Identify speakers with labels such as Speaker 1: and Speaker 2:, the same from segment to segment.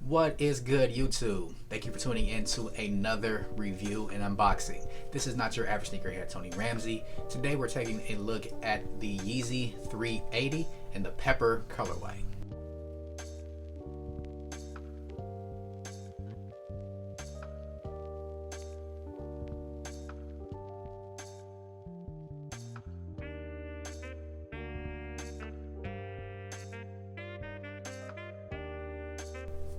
Speaker 1: What is good, YouTube? Thank you for tuning in to another review and unboxing. This is not your average sneakerhead, Tony Ramsey. Today we're taking a look at the Yeezy 380 in the Pepper colorway.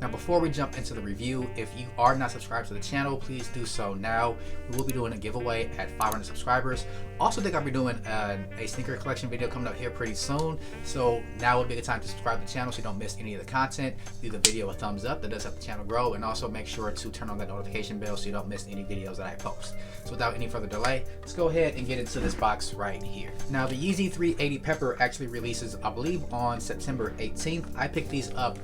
Speaker 1: Now, before we jump into the review, if you are not subscribed to the channel, please do so now. We will be doing a giveaway at 500 subscribers. Also, think I'll be doing a sneaker collection video coming up here pretty soon. So now would be the time to subscribe to the channel so you don't miss any of the content. Leave the video a thumbs up, that does help the channel grow. And also make sure to turn on that notification bell so you don't miss any videos that I post. So without any further delay, let's go ahead and get into this box right here. Now, the Yeezy 380 Pepper actually releases, I believe, on September 18th. I picked these up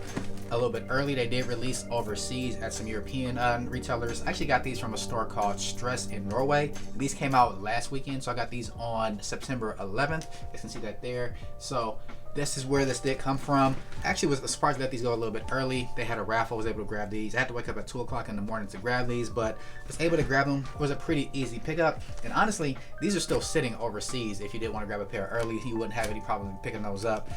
Speaker 1: a little bit early. They did release overseas at some European retailers. I actually got these from a store called Stress in Norway. These came out last weekend, so I got these on September 11th. You can see that there. So this is where this did come from. Actually was surprised to let these go a little bit early. They had a raffle, was able to grab these. I had to wake up at 2 o'clock in the morning to grab these, but was able to grab them. It was a pretty easy pickup. And honestly, these are still sitting overseas. If you did want to grab a pair early, you wouldn't have any problem picking those up.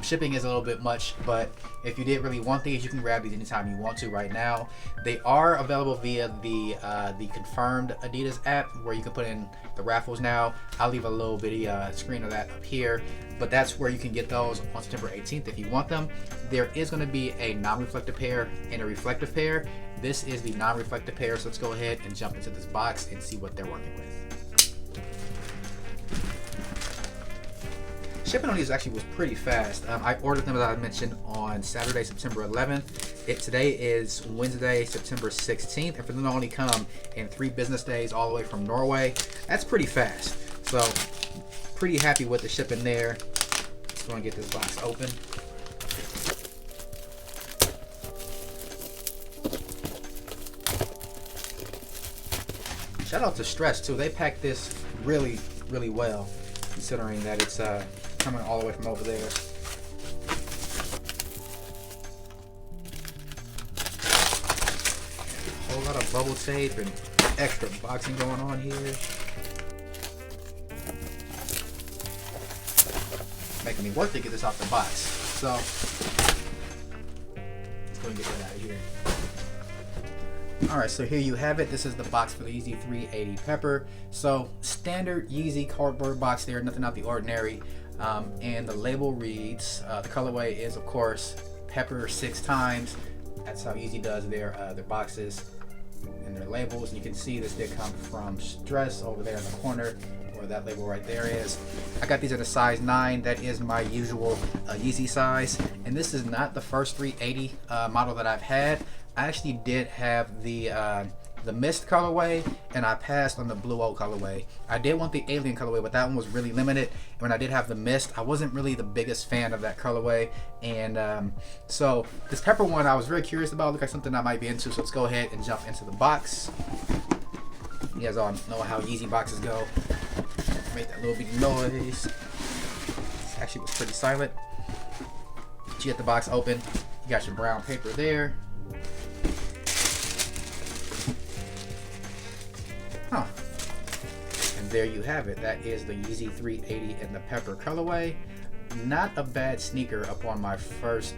Speaker 1: Shipping is a little bit much, but if you did really want these, you can grab these anytime you want to right now. They are available via the confirmed Adidas app where you can put in the raffles now. I'll leave a little video screen of that up here, but that's where you can get those on September 18th if you want them. There is going to be a non-reflective pair and a reflective pair. This is the non-reflective pair, so let's go ahead and jump into this box and see what they're working with. Shipping on these actually was pretty fast. I ordered them, as I mentioned, on Saturday, September 11th. Today is Wednesday, September 16th, and for them to only come in 3 business days all the way from Norway, that's pretty fast. So, pretty happy with the shipping there. Just going to get this box open. Shout out to Stress too. They packed this really, really well, considering that it's coming all the way from over there. A whole lot of bubble tape and extra boxing going on here. Making me work to get this off the box. So let's go and get that out of here. Alright, so here you have it. This is the box for the Yeezy 380 Pepper. So standard Yeezy cardboard box there, nothing out the ordinary. And the label reads, the colorway is of course Pepper 6 times. That's how Yeezy does their boxes and their labels. And you can see this did come from Stress over there in the corner, where that label right there is. I got these at a size 9. That is my usual Yeezy size. And this is not the first 380 model that I've had. I actually did have the Mist colorway, and I passed on the Blue Oak colorway. I did want the Alien colorway, but that one was really limited. And when I did have the Mist, I wasn't really the biggest fan of that colorway. And so this Pepper one, I was very curious about. Look like something I might be into. So let's go ahead and jump into the box. You guys all know how Yeezy boxes go. Make that little bitty noise. This actually was pretty silent. You get the box open. You got your brown paper there. Huh. And there you have it. That is the Yeezy 380 in the Pepper colorway. Not a bad sneaker upon my first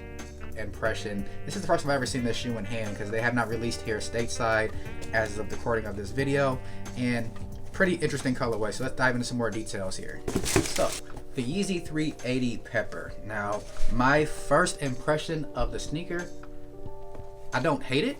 Speaker 1: impression. This is the first time I've ever seen this shoe in hand, because they have not released here stateside as of the recording of this video. And pretty interesting colorway. So let's dive into some more details here. So the Yeezy 380 Pepper. Now, my first impression of the sneaker, I don't hate it.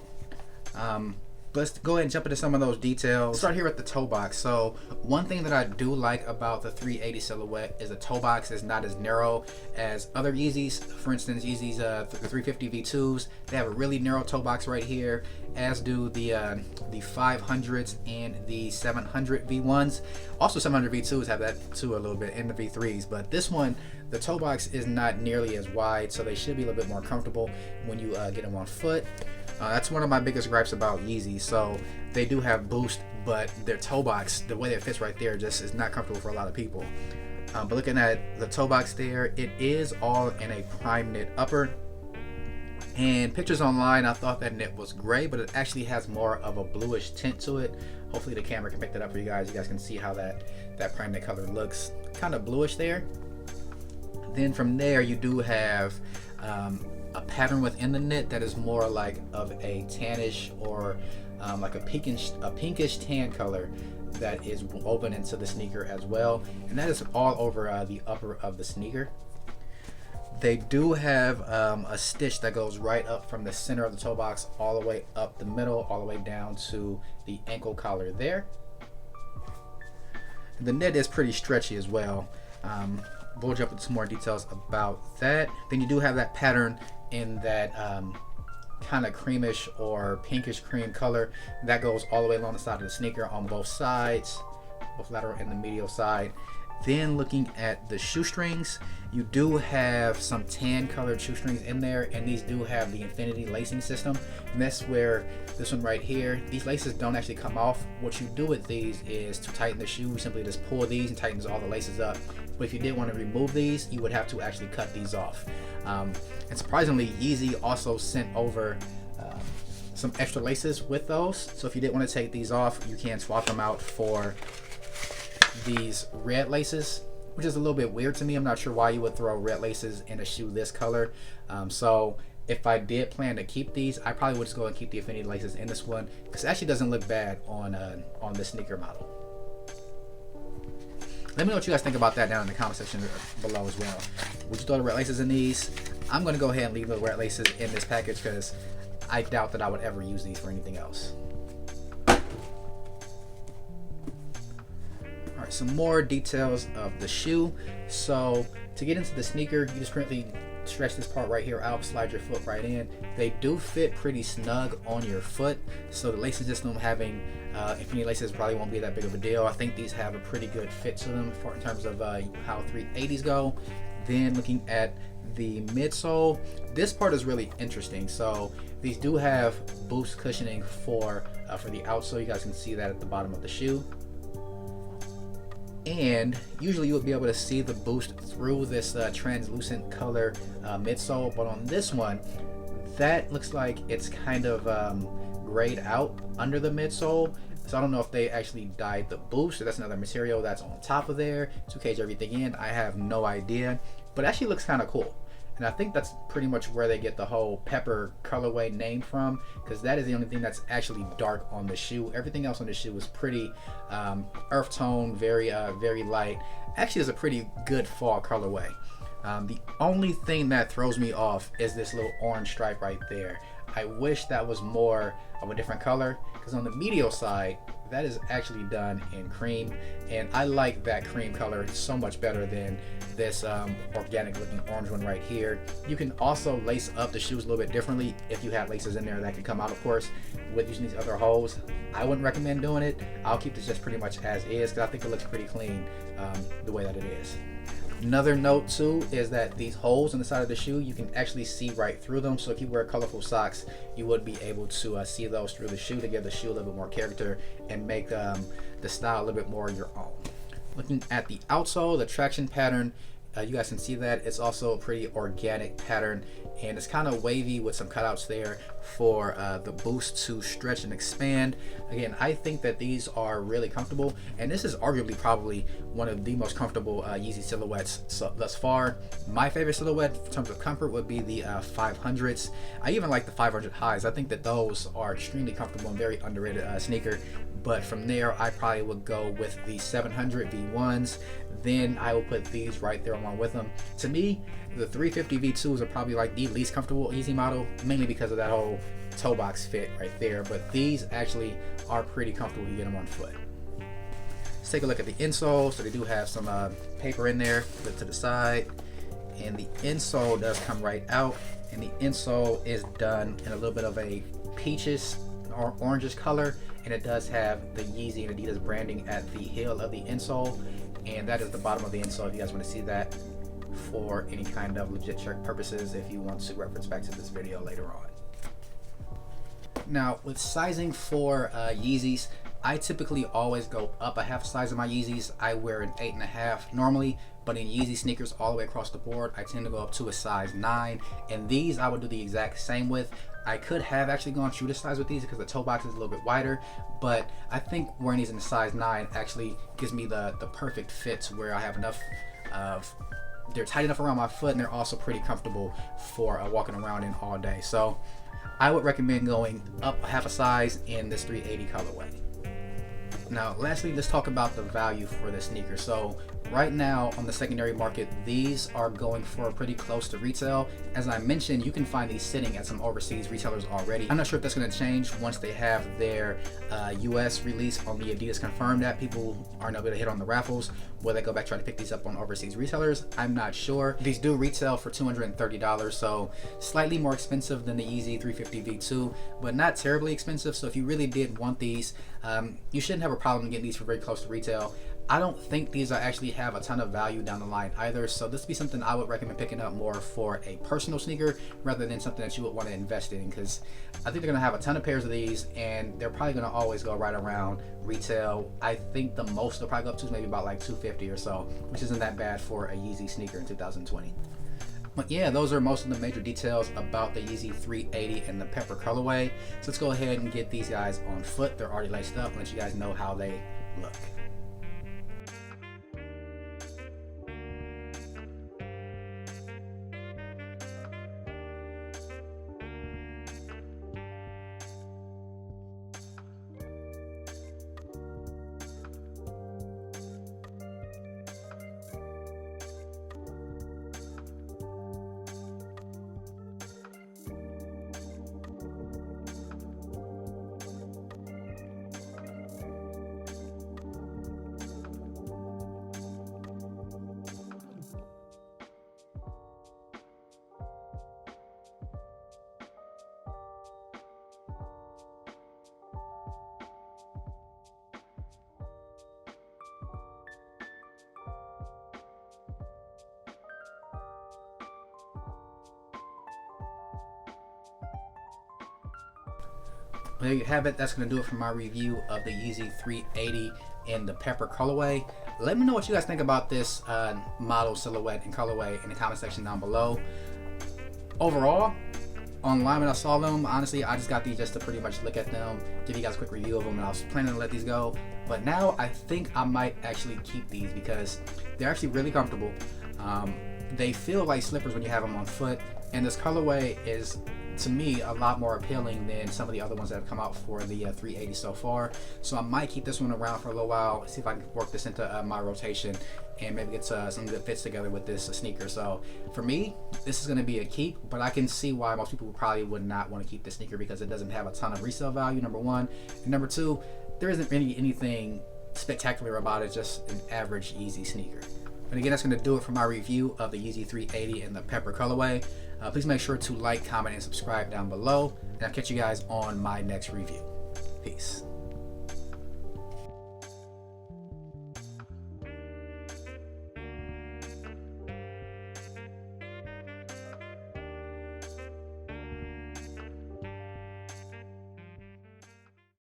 Speaker 1: Let's go ahead and jump into some of those details. Start here at the toe box. So one thing that I do like about the 380 silhouette is the toe box is not as narrow as other Yeezys. For instance, Yeezys the 350 V2s, they have a really narrow toe box right here, as do the 500s and the 700 V1s. Also 700 V2s have that too a little bit, in the V3s, but this one, the toe box is not nearly as wide, so they should be a little bit more comfortable when you get them on foot. That's one of my biggest gripes about Yeezy. So they do have boost, but their toe box, the way that it fits right there, just is not comfortable for a lot of people. But looking at the toe box there, it is all in a prime knit upper. And pictures online, I thought that knit was gray, but it actually has more of a bluish tint to it. Hopefully the camera can pick that up for you guys. You guys can see how that prime knit color looks kind of bluish there. Then from there, you do have a pattern within the knit that is more like of a tannish or like a pinkish tan color that is woven into the sneaker as well, and that is all over the upper of the sneaker. They do have a stitch that goes right up from the center of the toe box all the way up the middle, all the way down to the ankle collar there. The knit is pretty stretchy as well. We'll jump into some more details about that. Then you do have that pattern in that kind of creamish or pinkish cream color that goes all the way along the side of the sneaker on both sides, both lateral and the medial side. Then looking at the shoestrings, you do have some tan colored shoestrings in there, and these do have the infinity lacing system, and that's where this one right here, these laces don't actually come off. What you do with these is to tighten the shoe, simply just pull these and tightens all the laces up. But if you did want to remove these, you would have to actually cut these off. And surprisingly, Yeezy also sent over some extra laces with those, so if you did want to take these off, you can swap them out for these red laces, which is a little bit weird to me. I'm not sure why you would throw red laces in a shoe this color. So if I did plan to keep these, I probably would just go and keep the infinity laces in this one, because it actually doesn't look bad on this sneaker model. Let me know what you guys think about that down in the comment section below as well. Would you throw the red laces in these? I'm going to go ahead and leave the red laces in this package because I doubt that I would ever use these for anything else. Alright, some more details of the shoe. So to get into the sneaker, you just currently stretch this part right here out, slide your foot right in. They do fit pretty snug on your foot, so the laces system having infinity laces probably won't be that big of a deal. I think these have a pretty good fit to them in terms of how 380s go. Then looking at the midsole, this part is really interesting. So these do have boost cushioning for the outsole. You guys can see that at the bottom of the shoe. And usually you would be able to see the boost through this translucent color midsole, but on this one, that looks like it's kind of grayed out under the midsole. So I don't know if they actually dyed the boost, or that's another material that's on top of there to cage everything in. I have no idea, but it actually looks kind of cool. And I think that's pretty much where they get the whole Pepper colorway name from, because that is the only thing that's actually dark on the shoe. Everything else on the shoe is pretty earth tone, very light. Actually, is a pretty good fall colorway. The only thing that throws me off is this little orange stripe right there. I wish that was more of a different color, because on the medial side, that is actually done in cream, and I like that cream color so much better than this organic looking orange one right here. You can also lace up the shoes a little bit differently if you have laces in there that can come out, of course, with using these other holes. I wouldn't recommend doing it. I'll keep this just pretty much as is, because I think it looks pretty clean the way that it is. Another note too is that these holes on the side of the shoe, you can actually see right through them. So if you wear colorful socks, you would be able to see those through the shoe to give the shoe a little bit more character and make the style a little bit more your own. Looking at the outsole, the traction pattern, you guys can see that it's also a pretty organic pattern, and it's kind of wavy with some cutouts there for the boost to stretch and expand. Again, I think that these are really comfortable, and this is arguably probably one of the most comfortable Yeezy silhouettes thus far. My favorite silhouette in terms of comfort would be the 500s. I even like the 500 highs. I think that those are extremely comfortable and very underrated sneaker. But from there, I probably would go with the 700 V1s. Then I will put these right there along with them. To me, the 350 V2s are probably like the least comfortable Yeezy model, mainly because of that whole toe box fit right there. But these actually are pretty comfortable to get them on foot. Let's take a look at the insole. So they do have some paper in there, flip to the side. And the insole does come right out. And the insole is done in a little bit of a peaches or orangish color. And it does have the Yeezy and Adidas branding at the heel of the insole, and that is the bottom of the insole if you guys want to see that for any kind of legit check purposes, if you want to reference back to this video later on. Now with sizing for Yeezys, I typically always go up a half size of my Yeezys. I wear an 8.5 normally, but in Yeezy sneakers all the way across the board, I tend to go up to a size 9, and these I would do the exact same with. I could have actually gone true to size with these because the toe box is a little bit wider, but I think wearing these in a size 9 actually gives me the perfect fit to where I have enough of, they're tight enough around my foot, and they're also pretty comfortable for walking around in all day. So I would recommend going up half a size in this 380 colorway. Now lastly, let's talk about the value for this sneaker. So right now on the secondary market, these are going for pretty close to retail. As I mentioned, you can find these sitting at some overseas retailers already. I'm not sure if that's going to change once they have their US release on the Adidas Confirm that people aren't able to hit on the raffles. Will they go back try to pick these up on overseas retailers? I'm not sure. These do retail for $230, so slightly more expensive than the Yeezy 350 V2, but not terribly expensive. So if you really did want these, you shouldn't have a problem getting these for very close to retail. I don't think these actually have a ton of value down the line either, so this would be something I would recommend picking up more for a personal sneaker rather than something that you would want to invest in, because I think they're going to have a ton of pairs of these and they're probably going to always go right around retail. I think the most they'll probably go up to is maybe about like $250 or so, which isn't that bad for a Yeezy sneaker in 2020. But yeah, those are most of the major details about the Yeezy 380 and the Pepper colorway. So let's go ahead and get these guys on foot. They're already laced up and let you guys know how they look. There you have it. That's going to do it for my review of the Yeezy 380 in the Pepper colorway. Let me know what you guys think about this model, silhouette, and colorway in the comment section down below. Overall, online when I saw them, honestly, I just got these just to pretty much look at them, give you guys a quick review of them, and I was planning to let these go. But now I think I might actually keep these because they're actually really comfortable. They feel like slippers when you have them on foot, and this colorway is, to me, a lot more appealing than some of the other ones that have come out for the 380 so far. So I might keep this one around for a little while, see if I can work this into my rotation and maybe get some good fits together with this sneaker. So for me, this is going to be a keep, but I can see why most people probably would not want to keep this sneaker because it doesn't have a ton of resale value, number one. And number two, there isn't really anything spectacular about it, just an average Yeezy sneaker. But again, that's going to do it for my review of the Yeezy 380 and the Pepper colorway. Please make sure to like, comment, and subscribe down below. And I'll catch you guys on my next review. Peace.